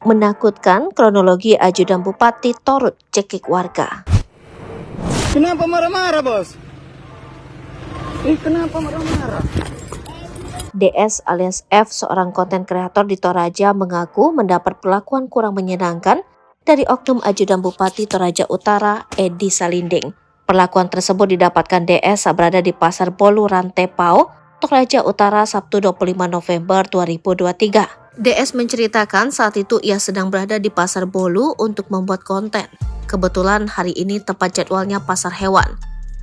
Menakutkan, kronologi ajudan Bupati Torut cekik warga. Kenapa marah-marah, Bos? Kenapa marah-marah? DS alias F, seorang konten kreator di Toraja, mengaku mendapat perlakuan kurang menyenangkan dari oknum ajudan Bupati Toraja Utara, Edi Salinding. Perlakuan tersebut didapatkan DS saat berada di Pasar Bolu Rantepao, Toraja Utara, Sabtu 25 November 2023. DS menceritakan saat itu ia sedang berada di Pasar Bolu untuk membuat konten. Kebetulan hari ini tepat jadwalnya pasar hewan.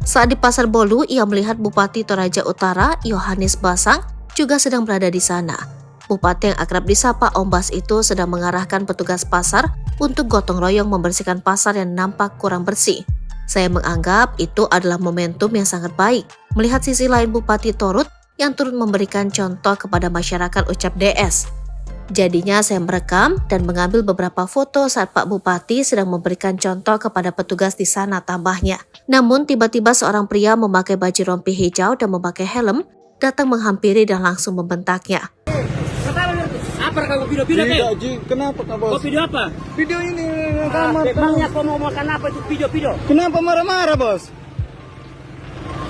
Saat di Pasar Bolu, ia melihat Bupati Toraja Utara, Yohanes Basang, juga sedang berada di sana. Bupati yang akrab disapa Ombas itu sedang mengarahkan petugas pasar untuk gotong royong membersihkan pasar yang nampak kurang bersih. Saya menganggap itu adalah momentum yang sangat baik. Melihat sisi lain Bupati Torut yang turut memberikan contoh kepada masyarakat, ucap DS. Jadinya saya merekam dan mengambil beberapa foto saat Pak Bupati sedang memberikan contoh kepada petugas di sana, tambahnya. Namun tiba-tiba seorang pria memakai baju rompi hijau dan memakai helm datang menghampiri dan langsung membentaknya. Apa kamu video-video kayak? Kenapa Kak Bos? Kau video apa? Video ini memangnya kau mau makan apa itu video-video? Kenapa marah-marah, Bos?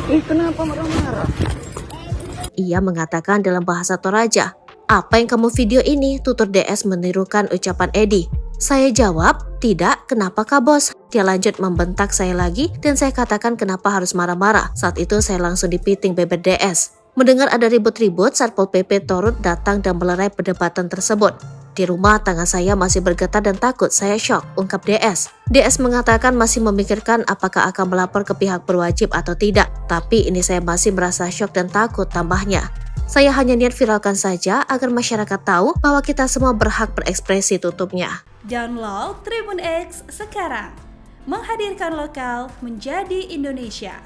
Kenapa marah-marah? Ia mengatakan dalam bahasa Toraja, "Apa yang kamu video ini?" tutur DS menirukan ucapan Edi. Saya jawab, "Tidak, kenapa Kak Bos?" Dia lanjut membentak saya lagi dan saya katakan kenapa harus marah-marah. Saat itu saya langsung dipiting bebet DS. Mendengar ada ribut-ribut, Satpol PP Torut datang dan melerai perdebatan tersebut. Di rumah, tangan saya masih bergetar dan takut, saya shock, ungkap DS. DS mengatakan masih memikirkan apakah akan melapor ke pihak berwajib atau tidak. Tapi ini saya masih merasa shock dan takut, tambahnya. Saya hanya niat viralkan saja agar masyarakat tahu bahwa kita semua berhak berekspresi, tutupnya. Download Tribun X sekarang. Menghadirkan lokal menjadi Indonesia.